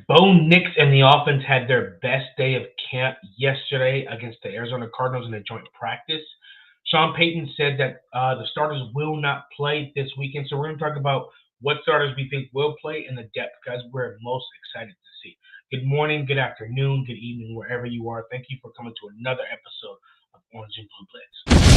Bo Nix and the offense had their best day of camp yesterday against the Arizona Cardinals in a joint practice. Sean Payton said that the starters will not play this weekend. So we're going to talk about what starters we think will play and the depth guys we're most excited to see. Good morning, good afternoon, good evening, wherever you are. Thank you for coming to another episode of Orange and Blue Blitz.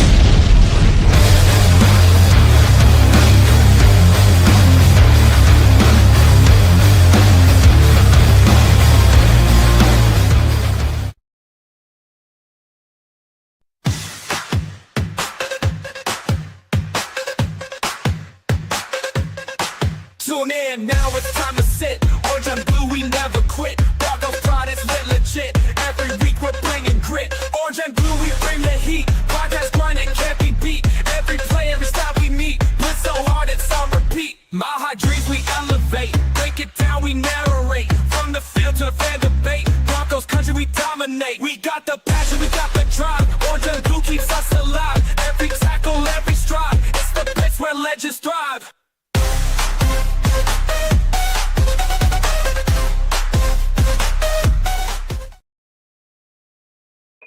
Tune in, now it's time to sit. Orange and blue, we never quit. Broncos pride is lit legit. Every week we're bringing grit. Orange and blue, we bring the heat. Podcast grind, it can't be beat. Every play, every style we meet. Blitz so hard, it's on repeat. Mile high dreams, we elevate. Break it down, we narrate. From the field to the fan debate. Broncos Country, we dominate. We got the passion, we got the drive. Orange and blue keeps us alive. Every tackle, every stride. It's the Blitz where legends thrive.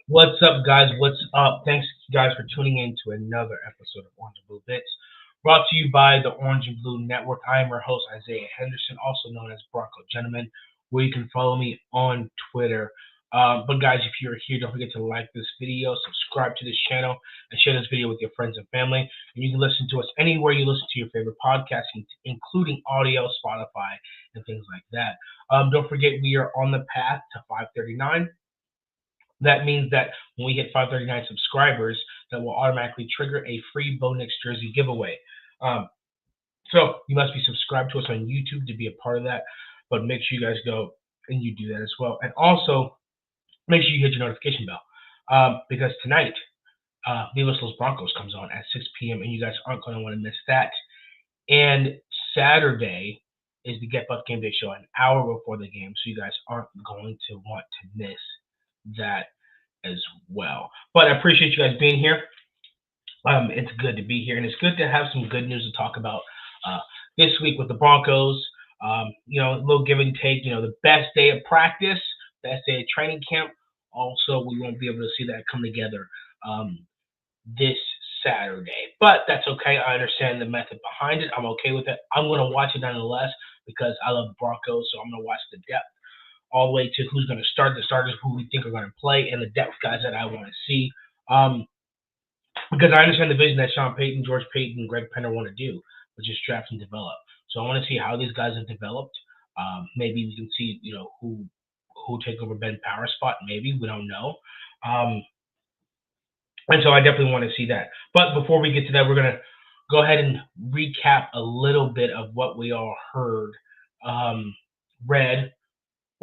What's up, guys? What's up? Thanks, guys, for tuning in to another episode of Orange and Blue Bits, brought to you by the Orange and Blue Network. I am your host, Isaiah Henderson, also known as Bronco Gentleman, where you can follow me on Twitter. But, guys, if you're here, don't forget to like this video, subscribe to this channel, and share this video with your friends and family. And you can listen to us anywhere you listen to your favorite podcasts, including audio, Spotify, and things like that. Don't forget, we are on the path to 539. That means that when we hit 539 subscribers, that will automatically trigger a free Bo Nix jersey giveaway. So you must be subscribed to us on YouTube to be a part of that. But make sure you guys go and you do that as well. And also, make sure you hit your notification bell. Because tonight, Vivos Los Broncos comes on at 6 p.m. and you guys aren't going to want to miss that. And Saturday is the Get Buff Game Day show an hour before the game. So you guys aren't going to want to miss that as well. But I appreciate you guys being here. It's good to be here, and it's good to have some good news to talk about this week with the Broncos. A little give and take. The best day of practice, best day of training camp. Also, we won't be able to see that come together this Saturday, but that's okay. I understand the method behind it. I'm okay with it. I'm going to watch it nonetheless because I love Broncos, so I'm going to watch the depth all the way to who's going to start, the starters, who we think are going to play, and the depth guys that I want to see. Because I understand the vision that Sean Payton, George Payton, Greg Penner want to do, which is draft and develop. So I want to see how these guys have developed. Maybe we can see, who take over Ben Power's spot. Maybe we don't know. And so I definitely want to see that. But before we get to that, we're going to go ahead and recap a little bit of what we all heard, read,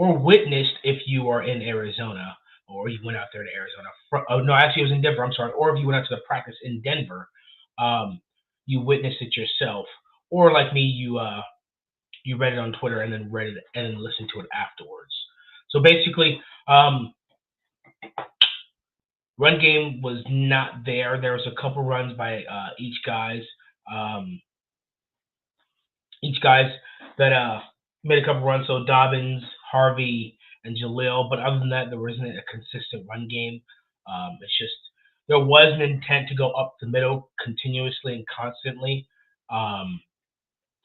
or witnessed if you are in Arizona, or you went out there to Arizona. No, actually, it was in Denver. I'm sorry. Or if you went out to the practice in Denver, you witnessed it yourself. Or like me, you read it on Twitter and then read it and then listened to it afterwards. So basically, run game was not there. There was a couple runs by each guys that made a couple runs. So Dobbins, Harvey, and Jaleel. But other than that, there wasn't a consistent run game. It's just there was an intent to go up the middle continuously and constantly.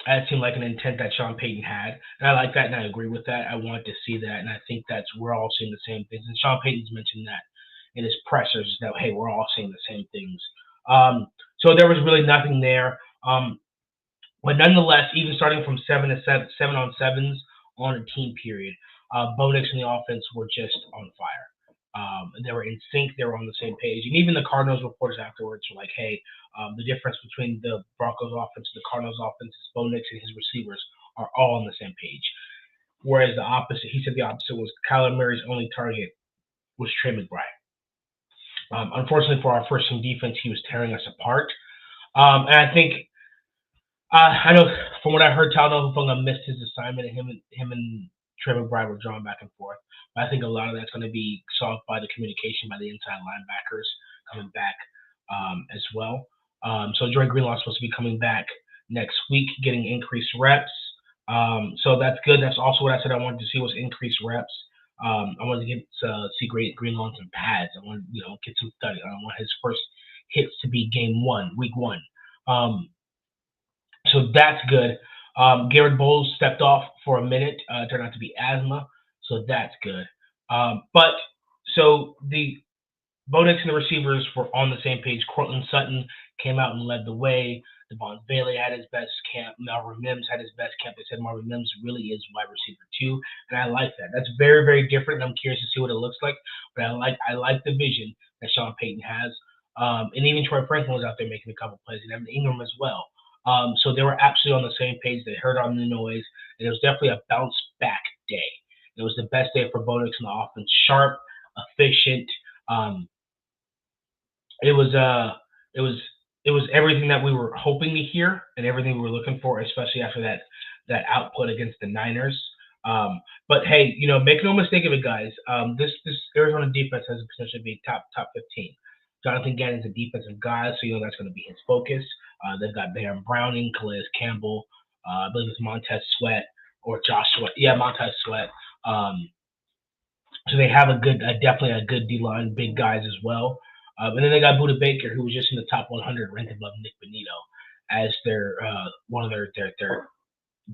That seemed like an intent that Sean Payton had. And I like that, and I agree with that. I want to see that, and I think we're all seeing the same things. And Sean Payton's mentioned that in his pressers, that, hey, we're all seeing the same things. So there was really nothing there. But nonetheless, even starting from 7-on-7s on a team period, Bo Nix and the offense were just on fire. They were in sync. They were on the same page. And even the Cardinals reporters afterwards were like, hey, the difference between the Broncos offense and the Cardinals offense is Bo Nix and his receivers are all on the same page. Whereas the opposite, he said the opposite was Kyler Murray's only target was Trey McBride. Unfortunately for our first team defense, he was tearing us apart. And I think, I know from what I heard, Talanoa Hufanga missed his assignment, and him and Trey McBride were drawn back and forth. But I think a lot of that's going to be solved by the communication by the inside linebackers coming back as well. So Dre Greenlaw is supposed to be coming back next week, getting increased reps. So that's good. That's also what I said I wanted to see was increased reps. I wanted to see great green on some pads. I want get some study. I want his first hits to be game one, week one. So that's good. Garrett Bowles stepped off for a minute. Turned out to be asthma, so that's good. But so the Bo Nix and the receivers were on the same page. Cortland Sutton came out and led the way. Devon Bailey had his best camp. Marvin Mims had his best camp. They said Marvin Mims really is wide receiver 2, and I like that. That's very, very different, and I'm curious to see what it looks like. But I like the vision that Sean Payton has. And even Troy Franklin was out there making a couple plays, and Evan Ingram as well. So they were absolutely on the same page. They heard on the noise, and it was definitely a bounce back day. It was the best day for Bo Nix in the offense. Sharp, efficient. It was everything that we were hoping to hear and everything we were looking for, especially after that output against the Niners. But hey, make no mistake of it, guys. This Arizona defense has the potential to be top 15. Jonathan Gannon's a defensive guy, so that's going to be his focus. They've got Baron Browning, Calais Campbell, I believe it's Montez Sweat or Josh Sweat. Yeah, Montez Sweat. So they have definitely a good D-line, big guys as well. And then they got Budda Baker, who was just in the top 100, ranked above Nick Bonito, as their one of their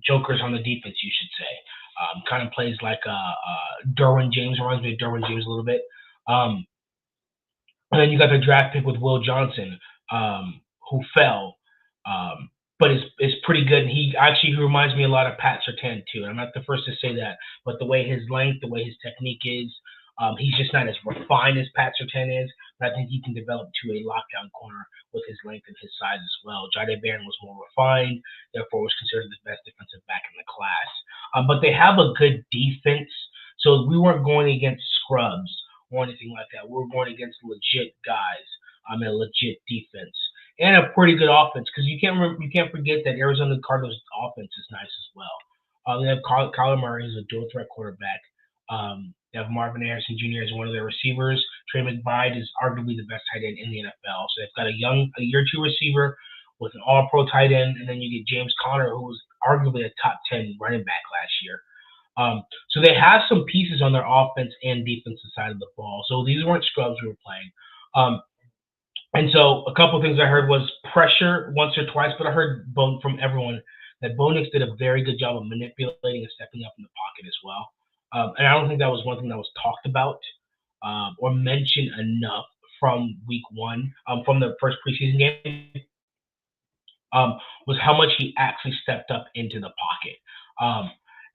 jokers on the defense, you should say. Kind of plays like Derwin James, reminds me of Derwin James a little bit. And then you got the draft pick with Will Johnson, who fell, but is pretty good. And he reminds me a lot of Pat Surtain too. I'm not the first to say that, but the way his length, the way his technique is, he's just not as refined as Pat Surtain is, but I think he can develop to a lockdown corner with his length and his size as well. Jahdae Barron was more refined, therefore was considered the best defensive back in the class. But they have a good defense, so we weren't going against scrubs or anything like that. We were going against legit guys, and a legit defense, and a pretty good offense, because you can't forget that Arizona Cardinals offense is nice as well. They have Kyler Murray, who's a dual threat quarterback. They have Marvin Harrison Jr. as one of their receivers. Trey McBride is arguably the best tight end in the NFL. So they've got a year 2 receiver with an all-pro tight end, and then you get James Conner, who was arguably a top 10 running back last year. So they have some pieces on their offense and defensive side of the ball. So these weren't scrubs we were playing. And so a couple of things I heard was pressure once or twice, but I heard from everyone that Bo Nix did a very good job of manipulating and stepping up in the pocket as well. And I don't think that was one thing that was talked about or mentioned enough from week 1, from the first preseason game, was how much he actually stepped up into the pocket.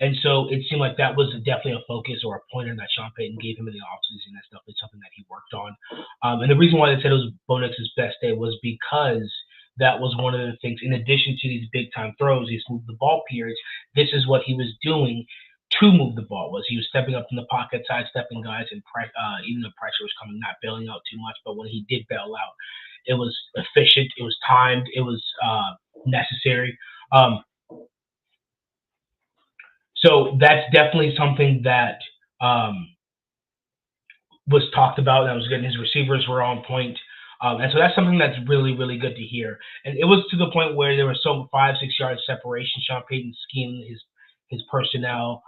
And so it seemed like that was definitely a focus or a pointer that Sean Payton gave him in the offseason. That's definitely something that he worked on. And the reason why they said it was Bo Nix's best day was because that was one of the things, in addition to these big-time throws, these move the ball periods, this is what he was doing to move the ball. He was stepping up in the pocket, sidestepping guys, and even the pressure was coming, not bailing out too much. But when he did bail out, it was efficient, it was timed, it was necessary. So that's definitely something that was talked about. That was good. His receivers were on point. And so that's something that's really, really good to hear. And it was to the point where there was 5-6 yards separation. Sean Payton schemed his personnel,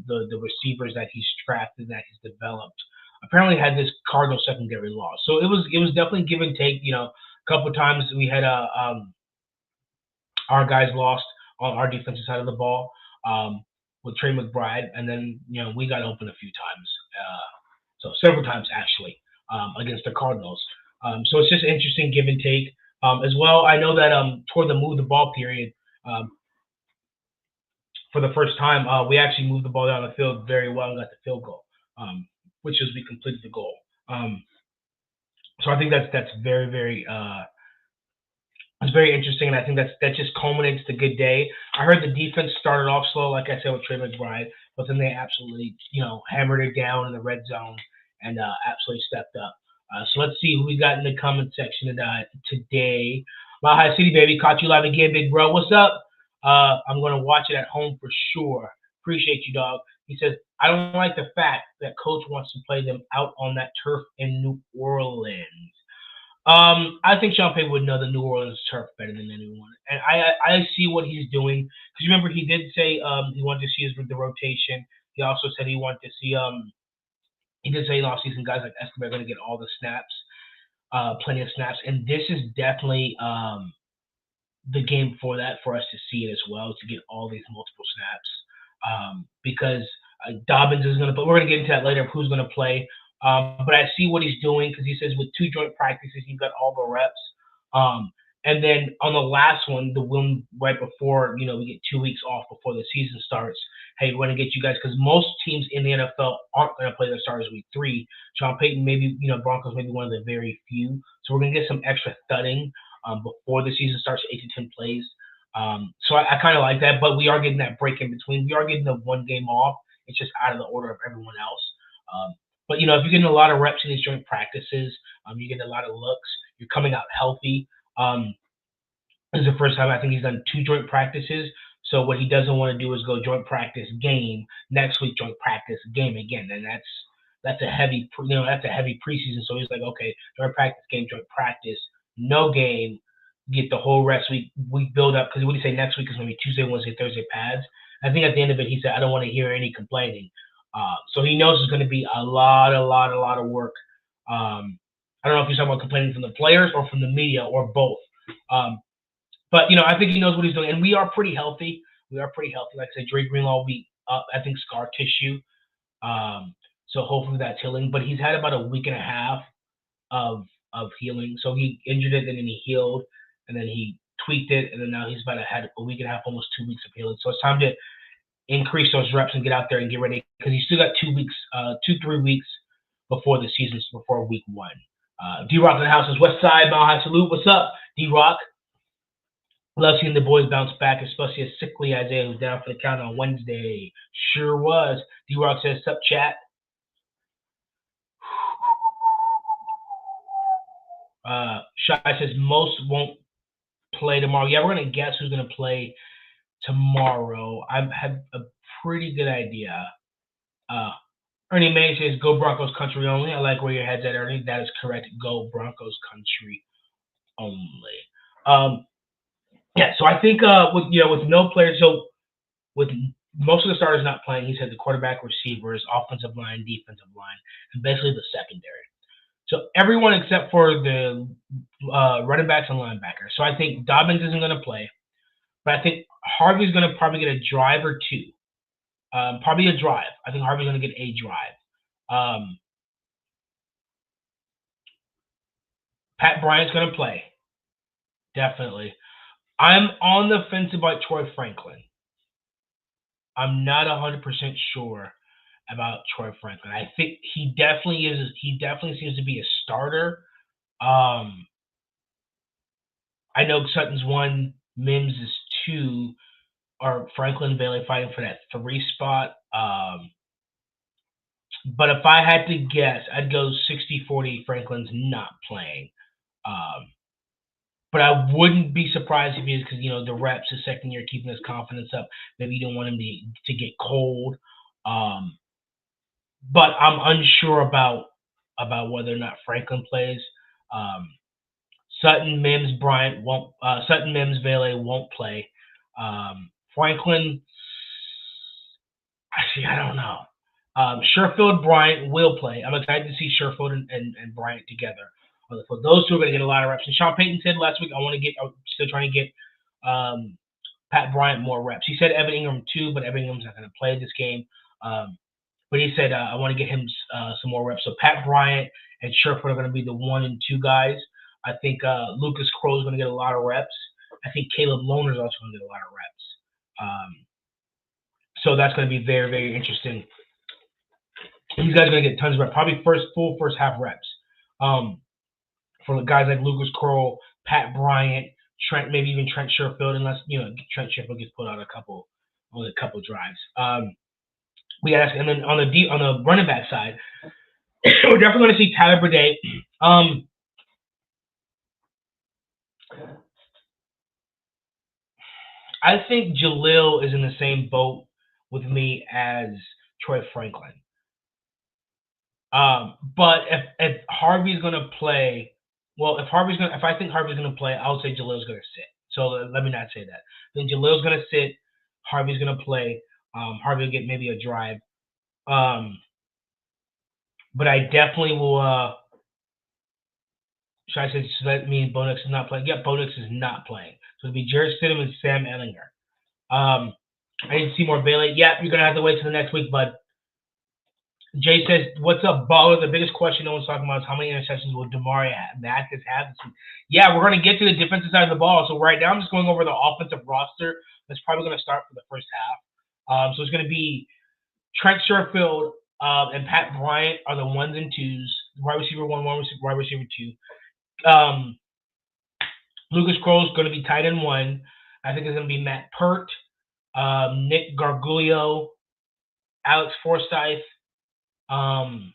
the receivers that he's drafted, that he's developed, apparently had this Cardinal secondary loss. So it was definitely give and take. A couple of times we had our guys lost on our defensive side of the ball. With Trey McBride, and then we got open a few times, so several times actually, against the Cardinals. So it's just interesting give and take as well. I know that toward the move the ball period, for the first time, we actually moved the ball down the field very well and got the field goal, which is we completed the goal. So I think that's very, very it's very interesting, and I think that just culminates the good day. I heard the defense started off slow, like I said, with Trey McBride, but then they absolutely, hammered it down in the red zone and absolutely stepped up. So let's see who we got in the comment section today. Mile High City, baby, caught you live again, big bro. What's up? I'm going to watch it at home for sure. Appreciate you, dog. He says, I don't like the fact that coach wants to play them out on that turf in New Orleans. I think Sean Payton would know the New Orleans turf better than anyone, and I see what he's doing because remember he did say he wanted to see the rotation. He also said he wanted to see he did say in offseason guys like Escobar are going to get all the snaps, plenty of snaps, and this is definitely the game for that for us to see it as well to get all these multiple snaps because Dobbins is going to play. We're going to get into that later of who's going to play. But I see what he's doing because he says with 2 joint practices, you've got all the reps. And then on the last one, the one right before, we get 2 weeks off before the season starts. Hey, we're going to get you guys because most teams in the NFL aren't going to play their starters week 3. Sean Payton, maybe, Broncos, maybe one of the very few. So we're going to get some extra thudding before the season starts, 8 to 10 plays. So I kind of like that, but we are getting that break in between. We are getting the 1 game off. It's just out of the order of everyone else. But, if you're getting a lot of reps in these joint practices, you're getting a lot of looks, you're coming out healthy. This is the first time I think he's done 2 joint practices. So what he doesn't want to do is go joint practice game next week, joint practice game again, and that's a heavy preseason. So he's like, okay, joint practice game, joint practice, no game, get the whole rest week build up because what do you say next week is going to be Tuesday, Wednesday, Thursday pads. I think at the end of it, he said, I don't want to hear any complaining. So he knows it's going to be a lot of work. I don't know if he's talking about complaining from the players or from the media or both. But, I think he knows what he's doing. And we are pretty healthy. Like I said, Dre Greenlaw will be up, I think, scar tissue. So hopefully that's healing. But he's had about a week and a half of healing. So he injured it, and then he healed, and then he tweaked it, and then now he's had a week and a half, almost 2 weeks of healing. So it's time to increase those reps and get out there and get ready because he's still got 3 weeks before the season, before week 1. D-Rock in the house is West Side, Mile High Salute. What's up, D-Rock? Love seeing the boys bounce back, especially a sickly Isaiah who's down for the count on Wednesday. Sure was. D-Rock says, sup, chat. Shy says, most won't play tomorrow. Yeah, we're going to guess who's going to play tomorrow. I have a pretty good idea. Ernie May says, go Broncos Country only. I like where your head's at, Ernie. That is correct. Go Broncos Country only. Yeah, so I think with no players, so with most of the starters not playing, he said the quarterback, receivers, offensive line, defensive line, and basically the secondary. So everyone except for the running backs and linebackers. So I think Dobbins isn't going to play, but I think Harvey's going to probably get a drive or 2. Probably a drive. I think Harvey's going to get a drive. Pat Bryant's going to play. Definitely. I'm on the fence about Troy Franklin. I'm not 100% sure about Troy Franklin. I think he definitely is. He definitely seems to be a starter. I know Sutton's 1, Mims is 2, or Franklin Bailey fighting for that 3 spot. But if I had to guess, I'd go 60-40. Franklin's not playing. But I wouldn't be surprised if he is because, the reps, his second year, keeping his confidence up. Maybe you don't want him to get cold. But I'm unsure about whether or not Franklin plays. Sutton, Mims, Bryant won't. Sutton, Mims, Bailey won't play. Franklin, actually, I don't know. Sherfield, Bryant will play. I'm excited to see Sherfield and Bryant together. So those 2 are going to get a lot of reps. And Sean Payton said last week, I'm still trying to get Pat Bryant more reps. He said Evan Ingram too, but Evan Ingram's not going to play this game. But he said I want to get him some more reps. So Pat Bryant and Sherfield are going to be the 1 and 2 guys. I think Lucas Crow is going to get a lot of reps. I think Caleb Lohner is also going to get a lot of reps. So that's going to be very, very interesting. These guys are going to get tons of reps, probably full first half reps. For guys like Lucas Kroll, Pat Bryant, Trent, maybe even Trent Sherfield, unless Trent Sherfield gets put out a couple drives. We ask, and then on the running back side, we're definitely going to see Tyler Burdett. I think Jalil is in the same boat with me as Troy Franklin. But if Harvey's going to play, Well, if I think Harvey's gonna play, I would say Jalil's gonna sit. So let me not say that. Then Jalil's gonna sit. Harvey's gonna play. Harvey will get maybe a drive. But I definitely will. Should that mean Bo Nix is not playing? Yeah, Bo Nix is not playing. So it'll be Jarrett Stidham and Sam Ehlinger. I didn't see more Bailey. Yeah, you're gonna have to wait till the next week, bud. Jay says, "What's up, Baller? The biggest question no one's talking about is how many interceptions will Damari Mathis have this week?" Yeah, we're gonna get to the defensive side of the ball. So right now, I'm just going over the offensive roster. That's probably gonna start for the first half. So it's gonna be Trent Sherfield and Pat Bryant are the 1s and 2s. Wide receiver 1, wide receiver 2. Lucas Crow's going to be tight end 1. I think it's going to be Matt Pert, Nick Garguglio, Alex Forsyth. Why am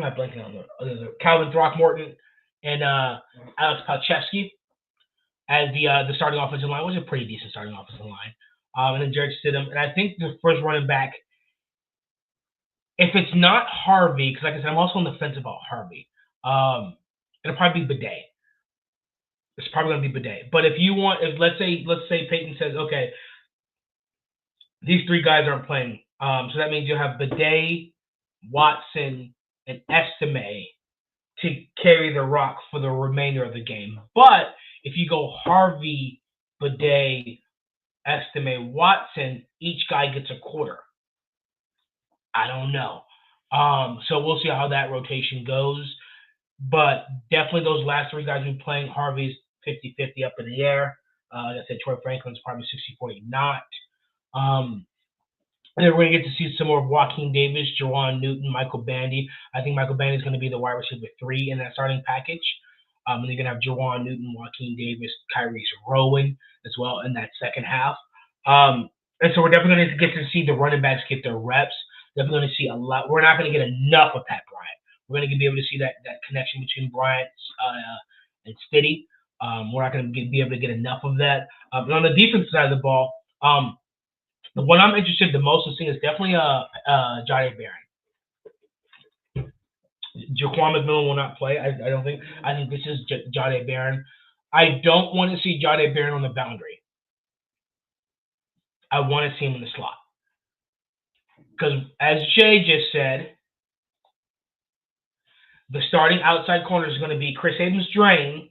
I blanking on the Calvin Throckmorton and Alex Palchevsky as the starting offensive line. It was a pretty decent starting offensive line. And then Jarrett Stidham. And I think the first running back, if it's not Harvey, because like I said, I'm also on the fence about Harvey. It'll probably be Bidet. It's probably going to be Bidet. But if let's say Peyton says, okay, these 3 guys aren't playing. So that means you'll have Bidet, Watson, and Estime to carry the rock for the remainder of the game. But if you go Harvey, Bidet, Estime, Watson, each guy gets a quarter. I don't know. So we'll see how that rotation goes. But definitely those last 3 guys who are playing, Harvey's 50-50 up in the air. Like I said, Troy Franklin's probably 60-40 not. And then we're going to get to see some more of Joaquin Davis, Jawan Newton, Michael Bandy. I think Michael Bandy is going to be the wide receiver 3 in that starting package. And you're going to have Jawan Newton, Joaquin Davis, Kyrese Rowan as well in that second half. And so we're definitely going to get to see the running backs get their reps. Definitely going to see a lot. We're not going to get enough of Pat Bryant. We're going to be able to see that connection between Bryant and Stiddy. We're not going to be able to get enough of that. But on the defensive side of the ball, the one I'm interested the most in seeing is definitely Jahdae Barron. Jaquan McMillan will not play. I don't think. I think this is Jahdae Barron. I don't want to see Jahdae Barron on the boundary. I want to see him in the slot. Because as Jay just said, the starting outside corner is going to be Chris Abrams-Drain,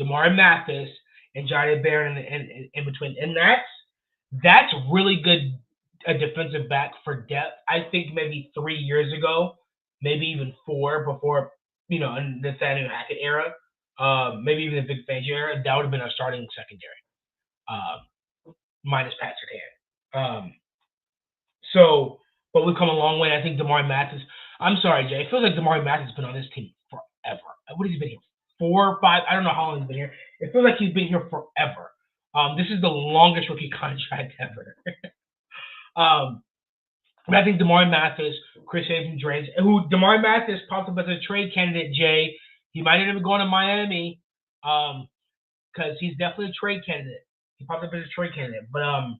Damari Mathis, and Jahdae Barron in between. And that's really good a defensive back for depth. I think maybe 3 years ago, maybe even 4 before, in the Nathaniel Hackett era, maybe even the Vic Fangio era, that would have been our starting secondary, minus Pat Surtain. But we've come a long way. I think Damari Mathis. I'm sorry, Jay. It feels like Damari Mathis has been on this team forever. What has he been here? 4 or 5? I don't know how long he's been here. It feels like he's been here forever. This is the longest rookie contract ever. But I think Damari Mathis, Chris Abrams-Drain, Damari Mathis popped up as a trade candidate, Jay. He might end up going to Miami because he's definitely a trade candidate. He popped up as a trade candidate. But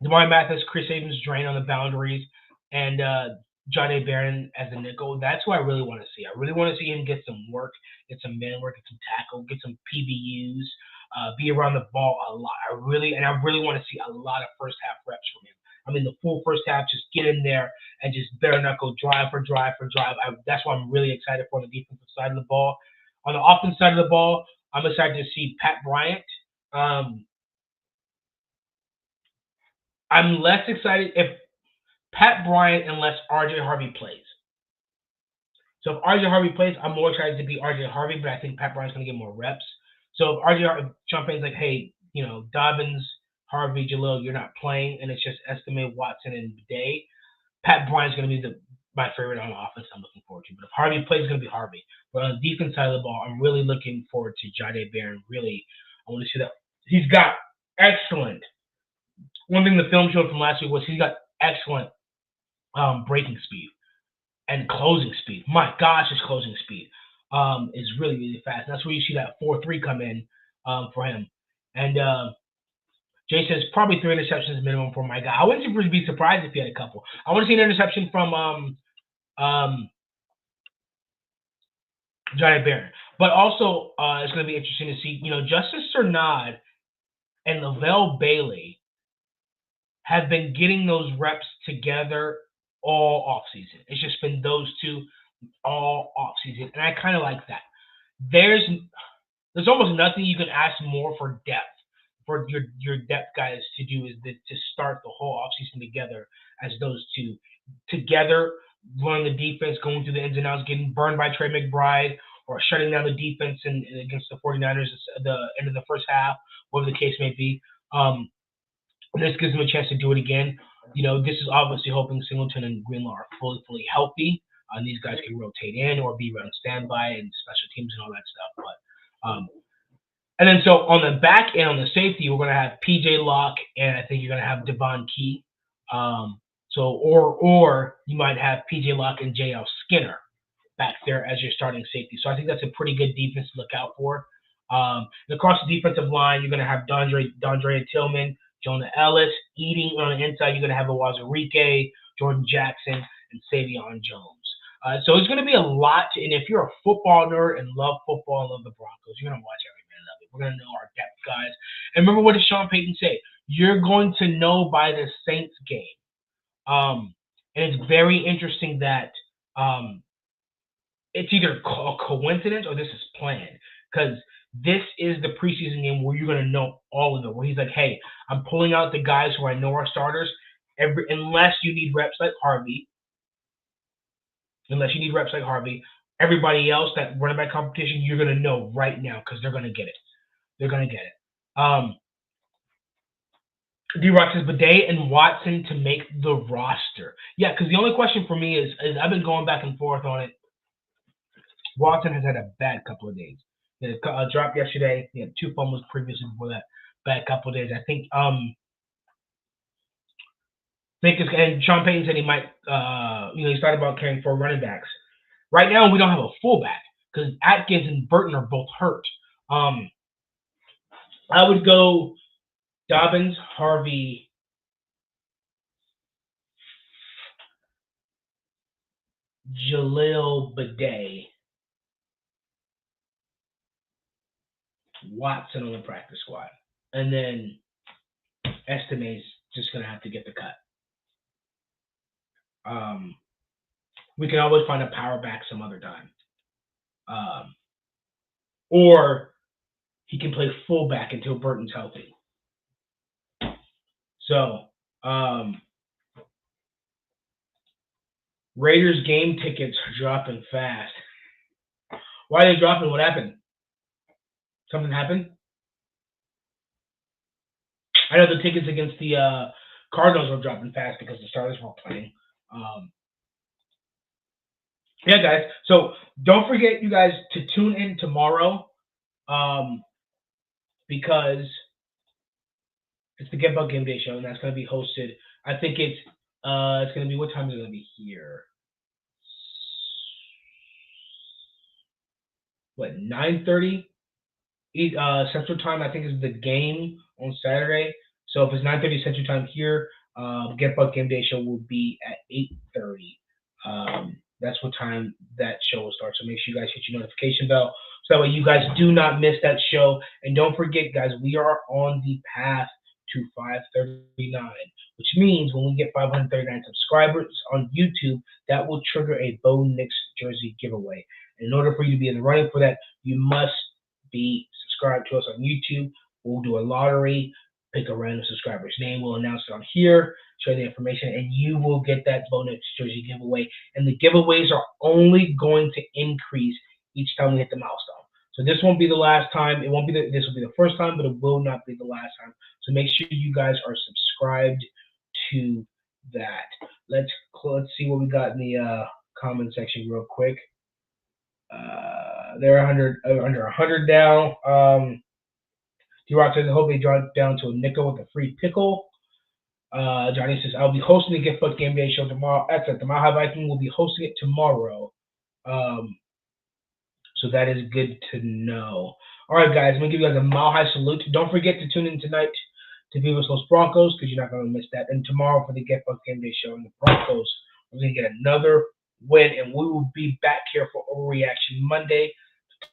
Damari Mathis, Chris Abrams-Drain on the boundaries, and Jahdae Barron as a nickel. That's who I really want to see. I really want to see him get some work, get some man work, get some tackle, get some PBUs, be around the ball a lot. I really want to see a lot of first half reps from him. I mean, the full first half, just get in there and just bare knuckle, drive for drive for drive. That's what I'm really excited for on the defensive side of the ball. On the offensive side of the ball, I'm excited to see Pat Bryant. I'm less excited if Pat Bryant unless RJ Harvey plays. So if RJ Harvey plays, I'm more excited to be RJ Harvey, but I think Pat Bryant's going to get more reps. So if Sean Payton's like, hey, Dobbins, Harvey, Jalil, you're not playing, and it's just Estime, Watson, and Bidet, Pat Bryant's going to be my favorite on the offense I'm looking forward to. But if Harvey plays, it's going to be Harvey. But on the defense side of the ball, I'm really looking forward to Jahdae Barron. Really, I want to see that. He's got excellent. One thing the film showed from last week was he's got excellent breaking speed and closing speed. My gosh, his closing speed is really, really fast. That's where you see that 4.3 come in for him. And Jay says probably 3 interceptions minimum for my guy. I wouldn't be surprised if he had a couple. I want to see an interception from Johnny Barron. But also, it's going to be interesting to see, Justice Cernad and Lavelle Bailey have been getting those reps together all offseason. It's just been those two all offseason, and I kind of like that. There's almost nothing you can ask more for depth, for your depth guys to do is to start the whole offseason together as those two together, learning the defense, going through the ins and outs, getting burned by Trey McBride, or shutting down the defense against the 49ers at the end of the first half, whatever the case may be. This gives them a chance to do it again. This is obviously hoping Singleton and Greenlaw are fully healthy. And these guys can rotate in or be on standby and special teams and all that stuff. But and then so on the back end, on the safety, we're going to have P.J. Locke, and I think you're going to have Devon Key. Or you might have P.J. Locke and J.L. Skinner back there as your starting safety. So I think that's a pretty good defense to look out for. Across the defensive line, you're going to have Dondre Tillman, Jonah Ellis. Eating on the inside, you're going to have Awazurike, Jordan Jackson, and Savion Jones. So it's going to be a lot. And if you're a football nerd and love football and love the Broncos, you're going to watch every minute of it. We're going to know our depth guys. And remember what did Sean Payton say? You're going to know by the Saints game. And it's very interesting that it's either a coincidence or this is planned, because this is the preseason game where you're going to know all of them, where he's like, hey, I'm pulling out the guys who I know are starters, unless you need reps like Harvey. Everybody else, that running back competition, you're going to know right now because they're going to get it. D-Rock says Bidet and Watson to make the roster. Yeah, because the only question for me is I've been going back and forth on it. Watson has had a bad couple of days. He had a drop yesterday. He had 2 fumbles previously before that. Bad couple of days. I think and Sean Payton said he might, he started about carrying 4 running backs. Right now, we don't have a fullback because Atkins and Burton are both hurt. I would go Dobbins, Harvey, Jalil Bidet, Watson on the practice squad. And then Estime's just going to have to get the cut. We can always find a power back some other time. Or he can play fullback until Burton's healthy. So, Raiders game tickets are dropping fast. Why are they dropping? What happened? Something happened? I know the tickets against the Cardinals were dropping fast because the starters weren't playing. Yeah, guys. So don't forget, you guys, to tune in tomorrow because it's the Get Bug Game Day show, and that's going to be hosted. I think it's going to be, what time is it going to be here? 9:30 Central Time, I think, is the game on Saturday. So if it's 9:30 Central Time here, Get Bug Game Day show will be at 8:30. That's what time that show will start. So make sure you guys hit your notification bell so that way you guys do not miss that show. And don't forget, guys, we are on the path to 539, which means when we get 539 subscribers on YouTube, that will trigger a Bo Nix jersey giveaway. And in order for you to be in the running for that, you must be subscribed to us on YouTube. We'll do a lottery, pick a random subscriber's name. We'll announce it on here, share the information, and you will get that Bo Nix jersey giveaway. And the giveaways are only going to increase each time we hit the milestone. So this won't be the last time. This will be the first time, but it will not be the last time. So make sure you guys are subscribed to that. Let's see what we got in the comment section real quick. They're under 100 now. D-Rock says, I hope they drop down to a nickel with a free pickle. Johnny says, I'll be hosting the Gift Book Game Day show tomorrow. Excellent. The Mile High Viking will be hosting it tomorrow. So that is good to know. All right, guys, I'm going to give you guys a Mile High salute. Don't forget to tune in tonight to Vivos Los Broncos because you're not going to miss that. And tomorrow for the Gift Book Game Day show, and the Broncos are going to get another win, and we will be back here for Overreaction Monday.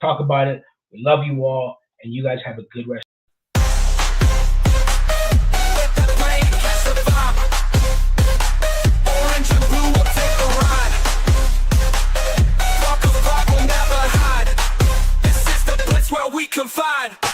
talk about it. We love you all, and you guys have a good rest. Orange and blue will take a ride. Broncos will never hide. This is the Blitz where we confide.